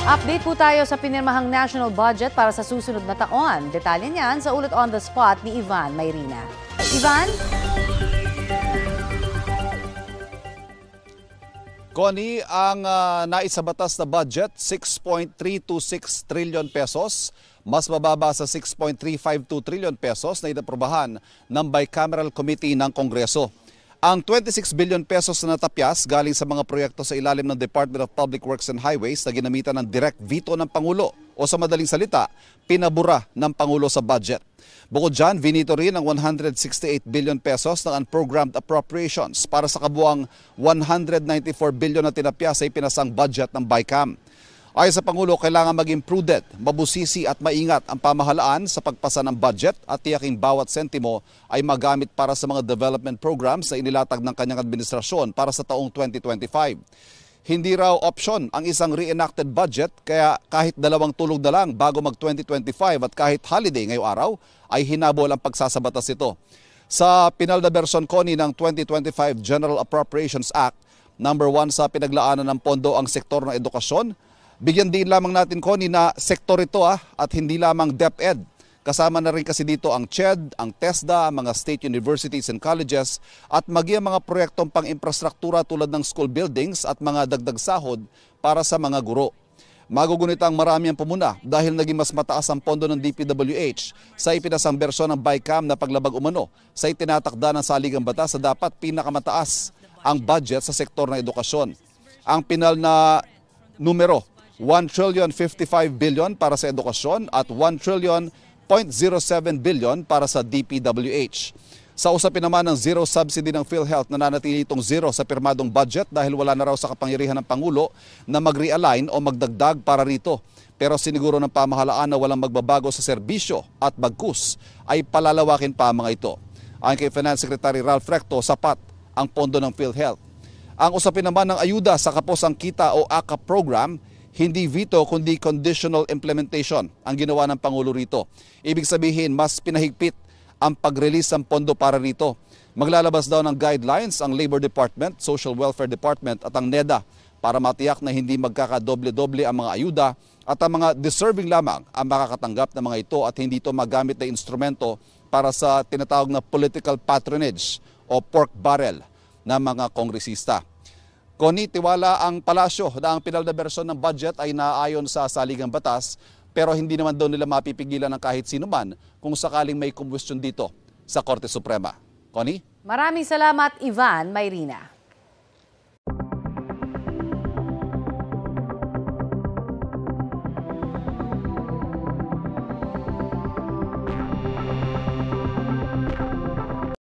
Update po tayo sa pinirmahang national budget para sa susunod na taon. Detalye niyan sa ulat on the spot ni Ivan Mayrina. Ivan? Connie, ang naisabatas na budget, 6.326 trillion pesos. Mas mababa sa 6.352 trillion pesos na inaprobahan ng Bicameral Committee ng Kongreso. Ang 26 billion pesos na natapyas galing sa mga proyekto sa ilalim ng Department of Public Works and Highways na ginamitan ng direct veto ng Pangulo o sa madaling salita, pinabura ng Pangulo sa budget. Bukod dyan, vinito rin ang 168 billion pesos ng unprogrammed appropriations para sa kabuang 194 billion na tinapyas sa ipinasang budget ng BICAM. Ayon sa Pangulo, kailangan maging prudent, mabusisi at maingat ang pamahalaan sa pagpasa ng budget at tiyaking bawat sentimo ay magamit para sa mga development programs na inilatag ng kanyang administrasyon para sa taong 2025. Hindi raw option ang isang reenacted budget kaya kahit dalawang tulog na lang bago mag-2025 at kahit holiday ngayong araw ay hinabol ang pagsasabatas ito. Sa pinal na bersyon, Connie, ng 2025 General Appropriations Act, number 1 sa pinaglaanan ng pondo ang sektor ng edukasyon. Bigyan din lamang natin, Connie, na sektor ito at hindi lamang DepEd. Kasama na rin kasi dito ang CHED, ang TESDA, ang mga state universities and colleges at maging mga proyektong pang-infrastruktura tulad ng school buildings at mga dagdag sahod para sa mga guro. Magugunitang marami ang pumuna dahil naging mas mataas ang pondo ng DPWH sa ipinasang bersyon ng BICAM na paglabag umano sa itinatakda ng saligang batas sa dapat pinakamataas ang budget sa sektor ng edukasyon. Ang pinal na numero, 1,055 billion para sa edukasyon at 1,000.07 billion para sa DPWH. Sa usapin naman ng zero subsidy ng PhilHealth, nananatili itong zero sa pirmadong budget dahil wala na raw sa kapangyarihan ng Pangulo na mag-realign o magdagdag para rito. Pero siniguro ng pamahalaan na walang magbabago sa serbisyo at bagkus ay palalawakin pa mga ito. Ayon kay Finance Secretary Ralph Recto, sapat ang pondo ng PhilHealth. Ang usapin naman ng ayuda sa Kaposang Kita o AKAP program, hindi veto kundi conditional implementation ang ginawa ng Pangulo rito. Ibig sabihin, mas pinahigpit ang pag-release ng pondo para rito. Maglalabas daw ng guidelines ang Labor Department, Social Welfare Department at ang NEDA para matiyak na hindi magkakadoble-doble ang mga ayuda at ang mga deserving lamang ang makakatanggap ng mga ito at hindi ito magamit na instrumento para sa tinatawag na political patronage o pork barrel ng mga kongresista. Connie, tiwala ang palasyo na ang pinal na bersyon ng budget ay naayon sa saligang batas pero hindi naman daw nila mapipigilan ng kahit sino man kung sakaling may kumbustyon dito sa Korte Suprema. Connie? Maraming salamat, Ivan Mayrina.